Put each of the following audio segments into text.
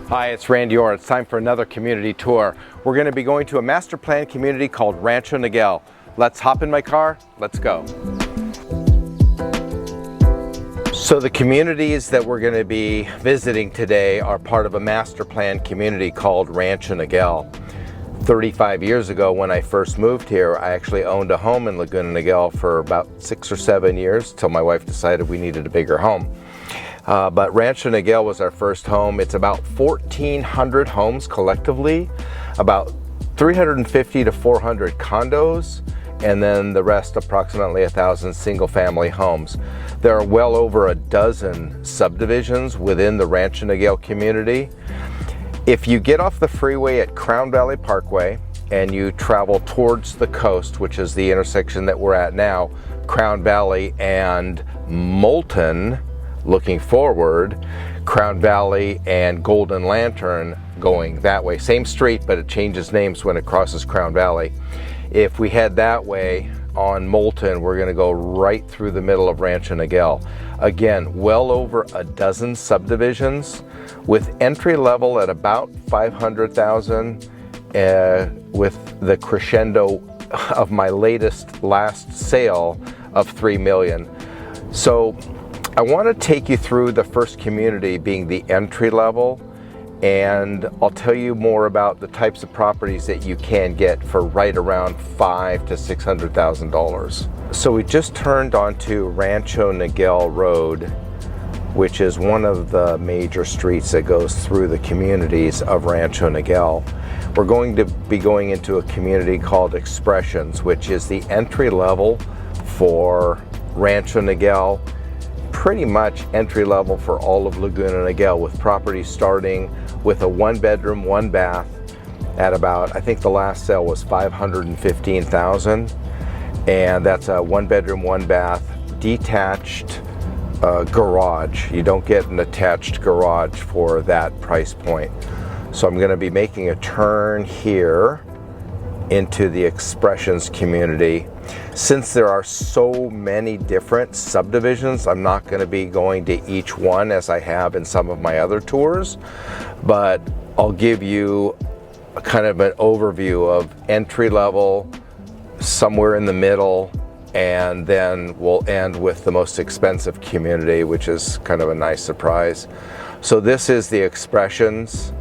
Hi, it's Randy Orr. It's time for another community tour. We're going to be going to a master plan community called Rancho Niguel. Let's hop in my car. Let's go. So the communities that we're going to be visiting today are part of a master plan community called Rancho Niguel. 35 years ago when I first moved here, I actually owned a home in Laguna Niguel for about 6 or 7 years till my wife decided we needed a bigger home. But Rancho Niguel was our first home. It's about 1,400 homes collectively, about 350 to 400 condos, and then the rest approximately 1,000 single-family homes. There are well over a dozen subdivisions within the Rancho Niguel community. If you get off the freeway at Crown Valley Parkway and you travel towards the coast, which is the intersection that we're at now, Crown Valley and Moulton, looking forward, Crown Valley and Golden Lantern going that way. Same street, but it changes names when it crosses Crown Valley. If we head that way on Moulton, we're going to go right through the middle of Rancho Niguel. Again, well over a dozen subdivisions with entry level at about 500,000, with the crescendo of my last sale of 3 million. So I want to take you through the first community being the entry level, and I'll tell you more about the types of properties that you can get for right around $500,000 to $600,000. So we just turned onto Rancho Niguel Road, which is one of the major streets that goes through the communities of Rancho Niguel. We're going to be going into a community called Expressions, which is the entry level for Rancho Niguel. Pretty much entry level for all of Laguna Niguel, with properties starting with a 1-bedroom, 1-bath at about, I think the last sale was $515,000, and that's a 1-bedroom, 1-bath detached garage. You don't get an attached garage for that price point. So I'm going to be making a turn here into the Expressions community. Since there are so many different subdivisions, I'm not going to be going to each one as I have in some of my other tours, but I'll give you a kind of an overview of entry level, somewhere in the middle, and then we'll end with the most expensive community, which is kind of a nice surprise. So this is the Expressions.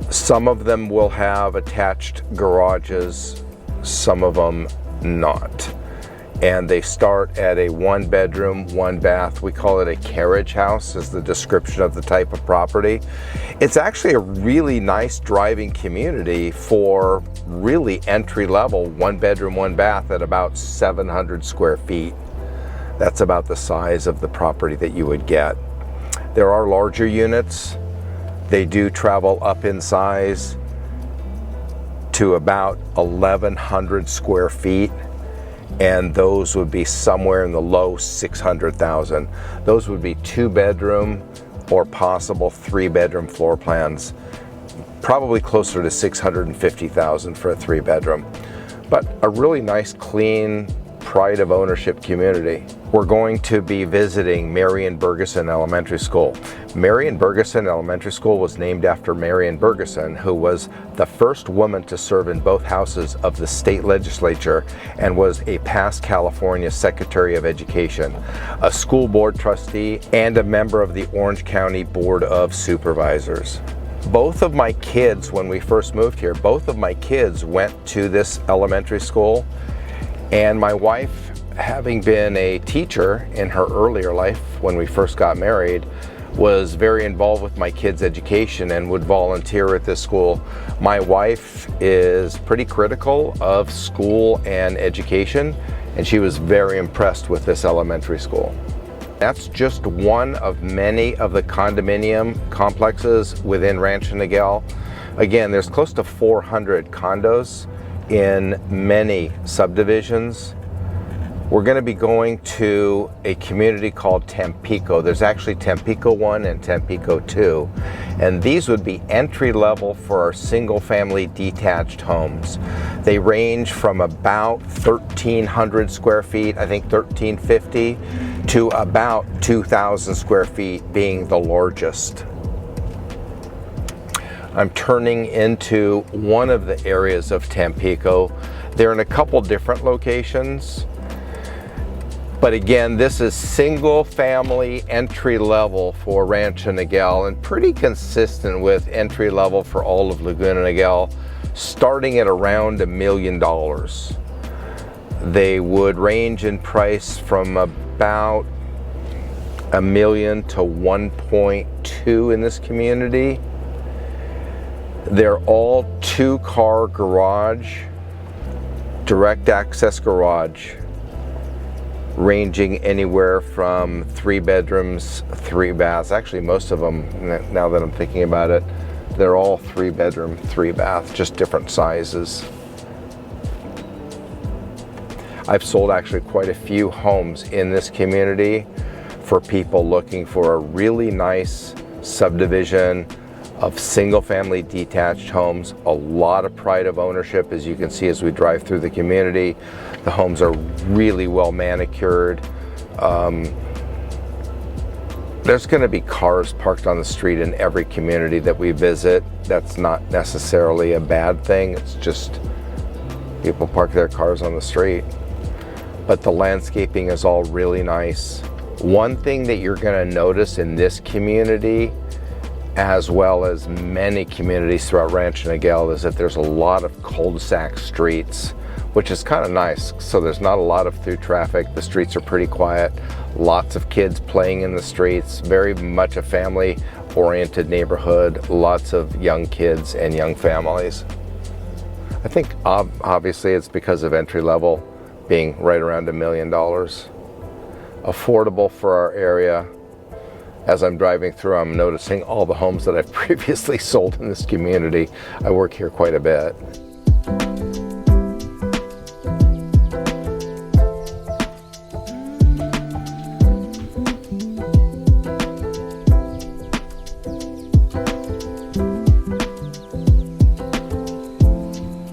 Some of them will have attached garages, some of them not. And they start at a 1-bedroom, 1-bath. We call it a carriage house, is the description of the type of property. It's actually a really nice driving community for really entry level 1-bedroom, 1-bath at about 700 square feet. That's about the size of the property that you would get. There are larger units. They do travel up in size to about 1,100 square feet, and those would be somewhere in the low 600,000. Those would be 2-bedroom or possible 3-bedroom floor plans, probably closer to 650,000 for a 3-bedroom. But a really nice, clean, pride of ownership community. We're going to be visiting Marion Bergeson Elementary School. Marion Bergeson Elementary School was named after Marion Bergeson, who was the first woman to serve in both houses of the state legislature and was a past California Secretary of Education, a school board trustee, and a member of the Orange County Board of Supervisors. Both of my kids, when we first moved here, both of my kids went to this elementary school. And my wife, having been a teacher in her earlier life when we first got married, was very involved with my kids' education and would volunteer at this school. My wife is pretty critical of school and education, and she was very impressed with this elementary school. That's just one of many of the condominium complexes within Rancho Niguel. Again, there's close to 400 condos in many subdivisions. We're going to be going to a community called Tampico. There's actually Tampico 1 and Tampico 2, and these would be entry level for our single family detached homes. They range from about 1,300 square feet, I think 1,350, to about 2,000 square feet being the largest. I'm turning into one of the areas of Tampico. They're in a couple different locations, but again, this is single family entry level for Rancho Niguel and pretty consistent with entry level for all of Laguna Niguel, starting at around $1 million. They would range in price from about $1 million to 1.2 in this community. They're all 2-car garage, direct access garage, ranging anywhere from 3 bedrooms, 3 baths. Actually, most of them, now that I'm thinking about it, they're all 3 bedroom, 3 bath, just different sizes. I've sold actually quite a few homes in this community for people looking for a really nice subdivision of single family detached homes. A lot of pride of ownership, as you can see as we drive through the community. The homes are really well manicured. There's going to be cars parked on the street in every community that we visit. That's not necessarily a bad thing. It's just people park their cars on the street. But the landscaping is all really nice. One thing that you're going to notice in this community, as well as many communities throughout Rancho Niguel, is that there's a lot of cul-de-sac streets, which is kind of nice. So there's not a lot of through traffic. The streets are pretty quiet. Lots of kids playing in the streets. Very much a family-oriented neighborhood. Lots of young kids and young families. I think obviously it's because of entry level being right around $1 million. Affordable for our area. As I'm driving through, I'm noticing all the homes that I've previously sold in this community. I work here quite a bit.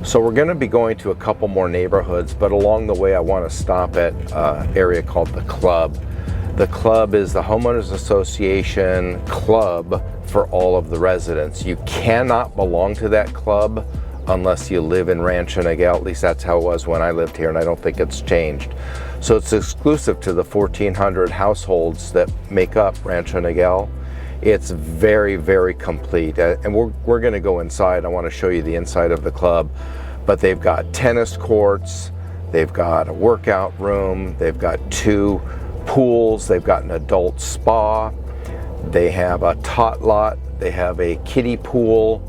So we're going to be going to a couple more neighborhoods, but along the way I want to stop at an area called the Club. The Club is the homeowners association club for all of the residents. You cannot belong to that club unless you live in Rancho Niguel. At least that's how it was when I lived here, and I don't think it's changed. So it's exclusive to the 1,400 households that make up Rancho Niguel. It's very, very complete, and we're going to go inside. I want to show you the inside of the club, but they've got tennis courts, they've got a workout room, they've got 2 pools, they've got an adult spa, they have a tot lot, they have a kiddie pool,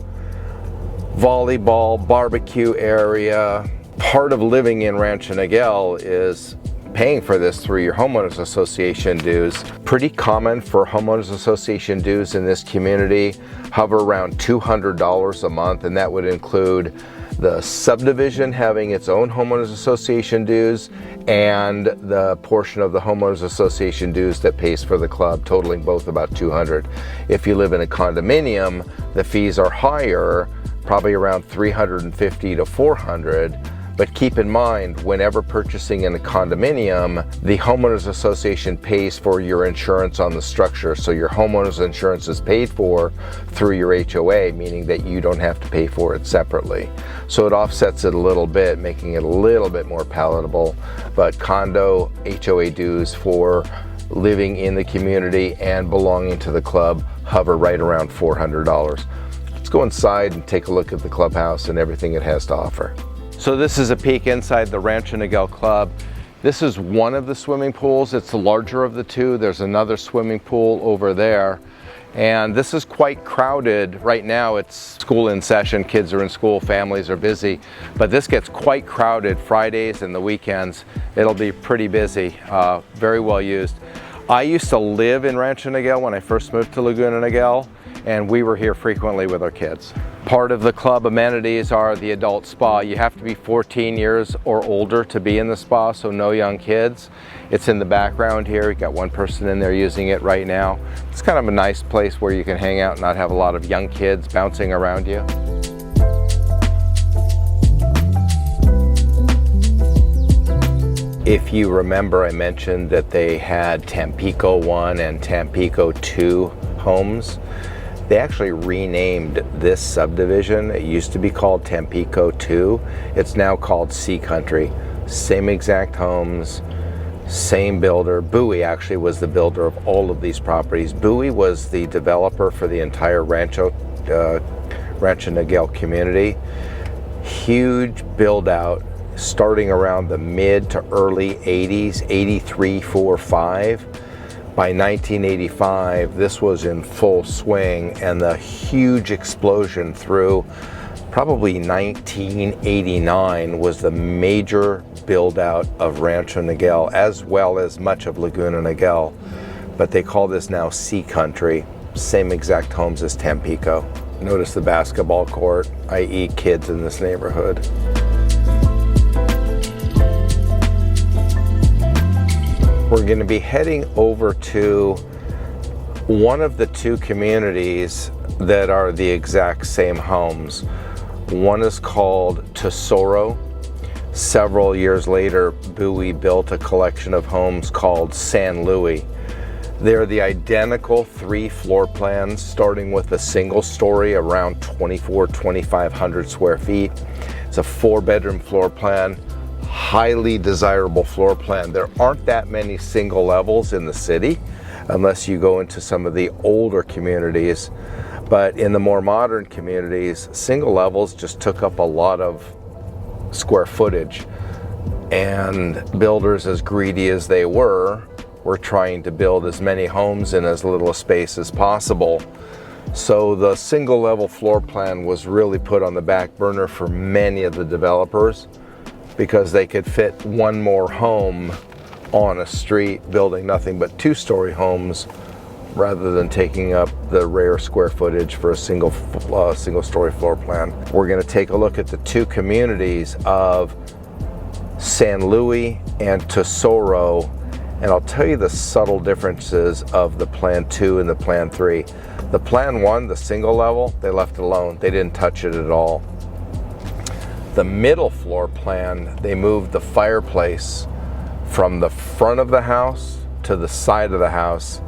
volleyball, barbecue area. Part of living in Rancho Niguel is paying for this through your homeowners association dues. Pretty common for homeowners association dues in this community, hover around $200 a month, and that would include the subdivision having its own homeowners association dues and the portion of the homeowners association dues that pays for the club, totaling both about $200. If you live in a condominium, the fees are higher, probably around $350 to $400. But keep in mind, whenever purchasing in a condominium, the homeowners association pays for your insurance on the structure. So your homeowners insurance is paid for through your HOA, meaning that you don't have to pay for it separately. So it offsets it a little bit, making it a little bit more palatable. But condo HOA dues for living in the community and belonging to the club hover right around $400. Let's go inside and take a look at the clubhouse and everything it has to offer. So this is a peek inside the Rancho Niguel Club. This is one of the swimming pools. It's the larger of the 2. There's another swimming pool over there. And this is quite crowded. Right now it's school in session, kids are in school, families are busy. But this gets quite crowded Fridays and the weekends. It'll be pretty busy, very well used. I used to live in Rancho Niguel when I first moved to Laguna Niguel, and we were here frequently with our kids. Part of the club amenities are the adult spa. You have to be 14 years or older to be in the spa, so no young kids. It's in the background here. You've got one person in there using it right now. It's kind of a nice place where you can hang out and not have a lot of young kids bouncing around you. If you remember, I mentioned that they had Tampico 1 and Tampico 2 homes. They actually renamed this subdivision. It used to be called Tampico 2. It's now called Sea Country. Same exact homes, same builder. BUIE actually was the builder of all of these properties. BUIE was the developer for the entire Rancho Niguel community. Huge build out starting around the mid to early 80s, 83, 4, 5. By 1985, this was in full swing, and the huge explosion through probably 1989 was the major build out of Rancho Niguel, as well as much of Laguna Niguel. But they call this now Sea Country. Same exact homes as Tampico. Notice the basketball court, i.e. kids in this neighborhood. We're going to be heading over to one of the two communities that are the exact same homes. One is called Tesoro. Several years later, BUIE built a collection of homes called San Luis. They're the identical 3 floor plans, starting with a single story around 2,500 square feet. It's a 4-bedroom floor plan. Highly desirable floor plan. There aren't that many single levels in the city unless you go into some of the older communities, but in the more modern communities, single levels just took up a lot of square footage, and builders, as greedy as they were trying to build as many homes in as little space as possible. So the single level floor plan was really put on the back burner for many of the developers, because they could fit one more home on a street, building nothing but 2-story homes rather than taking up the rare square footage for a single story floor plan. We're going to take a look at the two communities of San Luis and Tesoro, and I'll tell you the subtle differences of the Plan 2 and the Plan 3. The Plan 1, the single level, they left alone. They didn't touch it at all. The middle floor plan, they moved the fireplace from the front of the house to the side of the house,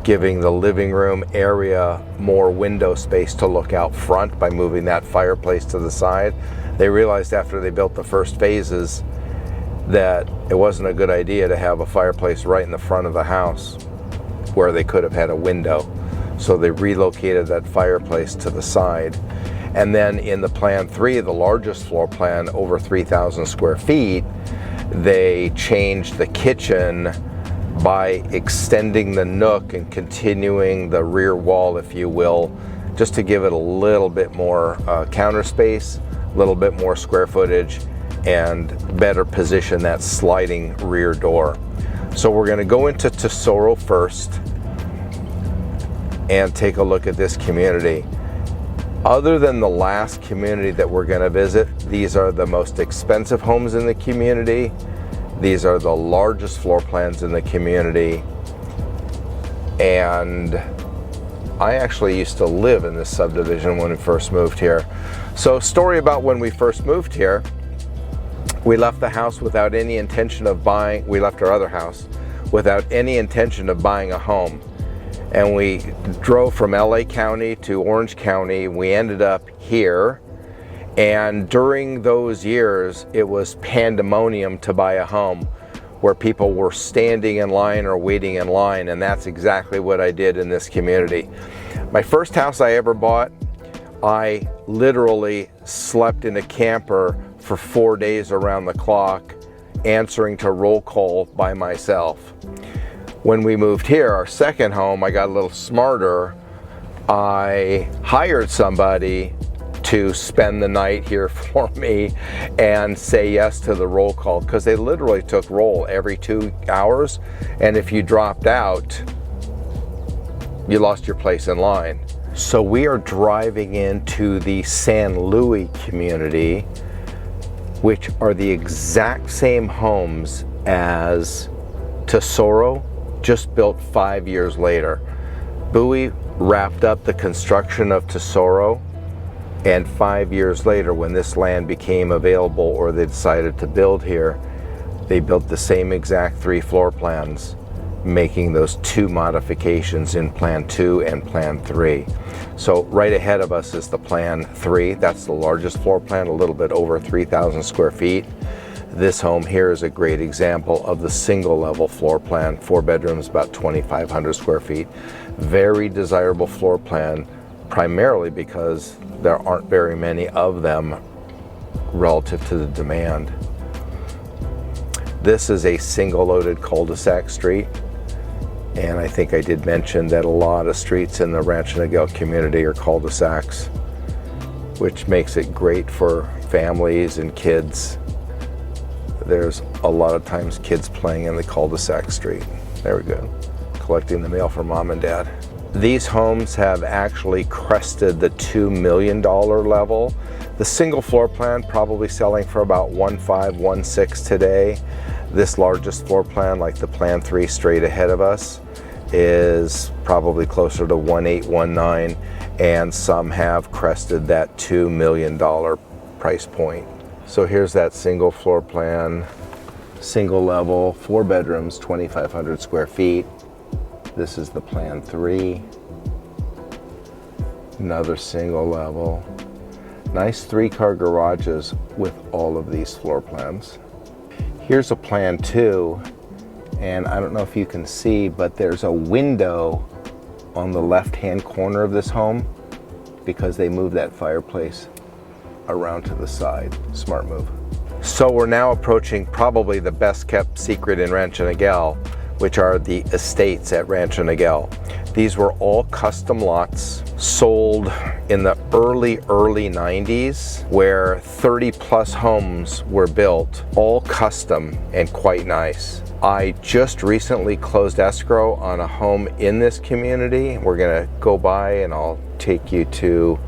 giving the living room area more window space to look out front by moving that fireplace to the side. They realized after they built the first phases that it wasn't a good idea to have a fireplace right in the front of the house where they could have had a window. So they relocated that fireplace to the side. And then in the Plan 3, the largest floor plan, over 3,000 square feet, they changed the kitchen by extending the nook and continuing the rear wall, if you will, just to give it a little bit more counter space, a little bit more square footage, and better position that sliding rear door. So we're going to go into Tesoro first and take a look at this community. Other than the last community that we're going to visit, these are the most expensive homes in the community. These are the largest floor plans in the community. And I actually used to live in this subdivision when we first moved here. So, story about when we first moved here. We left the house without any intention of buying. We left our other house without any intention of buying a home. And we drove from LA County to Orange County. We ended up here. And during those years, it was pandemonium to buy a home, where people were standing in line or waiting in line. And that's exactly what I did in this community. My first house I ever bought, I literally slept in a camper for 4 days around the clock, answering to roll call by myself. When we moved here, our second home, I got a little smarter. I hired somebody to spend the night here for me and say yes to the roll call, because they literally took roll every 2 hours, and if you dropped out, you lost your place in line. So we are driving into the San Luis community, which are the exact same homes as Tesoro, just built 5 years later. BUIE wrapped up the construction of Tesoro, and 5 years later, when this land became available or they decided to build here, they built the same exact 3 floor plans, making those two modifications in Plan 2 and Plan 3. So right ahead of us is the Plan 3. That's the largest floor plan, a little bit over 3,000 square feet. This home here is a great example of the single level floor plan, 4 bedrooms, about 2,500 square feet. Very desirable floor plan, primarily because there aren't very many of them relative to the demand. This is a single loaded cul-de-sac street. And I think I did mention that a lot of streets in the Rancho Niguel community are cul-de-sacs, which makes it great for families and kids. There's a lot of times kids playing in the cul-de-sac street. There we go, collecting the mail for mom and dad. These homes have actually crested the $2 million level. The single floor plan probably selling for about 1.5, 1.6 today. This largest floor plan, like the Plan 3 straight ahead of us, is probably closer to 1.8, 1.9, and some have crested that $2 million price point. So here's that single floor plan, single level, 4 bedrooms, 2,500 square feet. This is the Plan 3. Another single level. Nice 3-car garages with all of these floor plans. Here's a Plan 2, and I don't know if you can see, but there's a window on the left-hand corner of this home because they moved that fireplace around to the side. Smart move. So we're now approaching probably the best kept secret in Rancho Niguel, which are the estates at Rancho Niguel. These were all custom lots sold in the early 90s, where 30 plus homes were built, all custom and quite nice. I just recently closed escrow on a home in this community. We're gonna go by and I'll take you to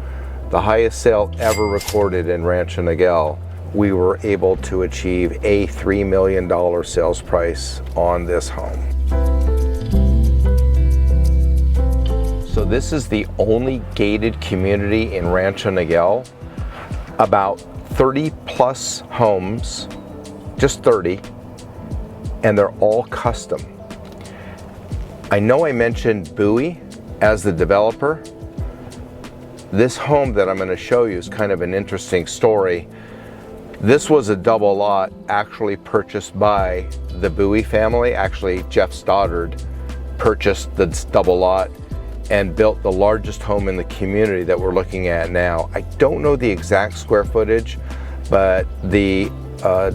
the highest sale ever recorded in Rancho Niguel. We were able to achieve a $3 million sales price on this home. So this is the only gated community in Rancho Niguel. About 30 plus homes, just 30, and they're all custom. I know I mentioned BUIE as the developer. This home that I'm going to show you is kind of an interesting story. This was a double lot actually purchased by the BUIE family. Actually, Jeff Stoddard purchased the double lot and built the largest home in the community that we're looking at now. I don't know the exact square footage, but the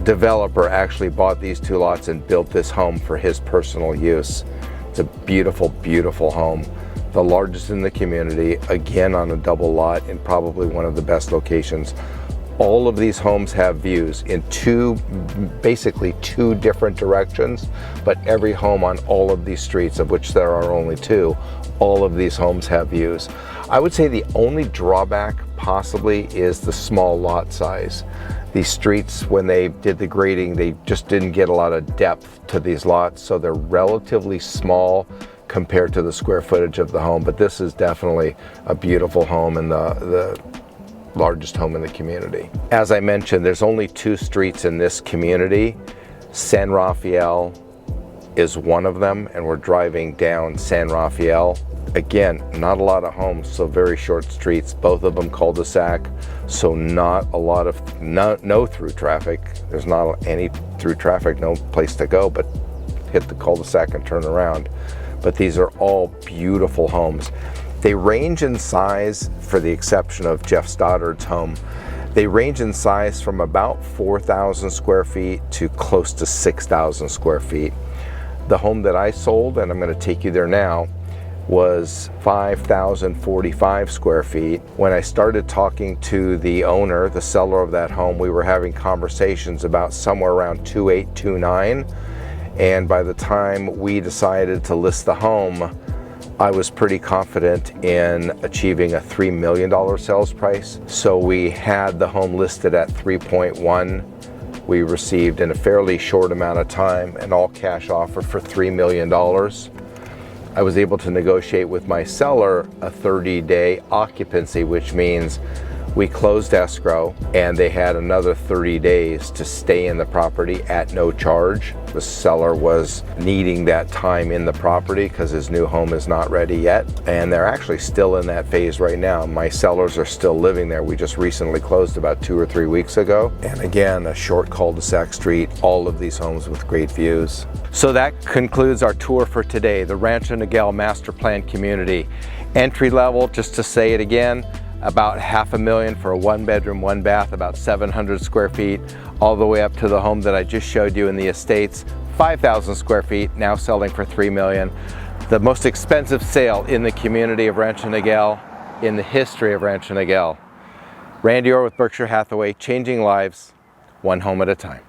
developer actually bought these 2 lots and built this home for his personal use. It's a beautiful, beautiful home. The largest in the community, again on a double lot in probably one of the best locations. All of these homes have views in basically two different directions, but every home on all of these streets, of which there are only 2, all of these homes have views. I would say the only drawback possibly is the small lot size. These streets, when they did the grading, they just didn't get a lot of depth to these lots, so they're relatively small compared to the square footage of the home. But this is definitely a beautiful home and the largest home in the community. As I mentioned, there's only 2 streets in this community. San Rafael is one of them, and we're driving down San Rafael. Again, not a lot of homes, so very short streets, both of them cul-de-sac, so not a lot of, no through traffic. There's not any through traffic, no place to go but hit the cul-de-sac and turn around. But these are all beautiful homes. They range in size, for the exception of Jeff Stoddard's home, they range in size from about 4,000 square feet to close to 6,000 square feet. The home that I sold, and I'm going to take you there now, was 5,045 square feet. When I started talking to the owner, the seller of that home, we were having conversations about somewhere around 2.8, 2.9. And by the time we decided to list the home, I was pretty confident in achieving a $3 million sales price. So we had the home listed at 3.1. We received in a fairly short amount of time an all-cash offer for $3 million. I was able to negotiate with my seller a 30-day occupancy, which means We closed escrow, and they had another 30 days to stay in the property at no charge. The seller was needing that time in the property because his new home is not ready yet, and they're actually still in that phase right now. My sellers are still living there. We just recently closed about 2 or 3 weeks ago, and again, a short cul-de-sac street, all of these homes with great views. So that concludes our tour for today, the Rancho Niguel Master Plan Community. Entry level, just to say it again, about $500,000 for a 1-bedroom, 1-bath, about 700 square feet, all the way up to the home that I just showed you in the Estates, 5,000 square feet, now selling for $3 million. The most expensive sale in the community of Rancho Niguel, in the history of Rancho Niguel. Randy Orr with Berkshire Hathaway, changing lives, one home at a time.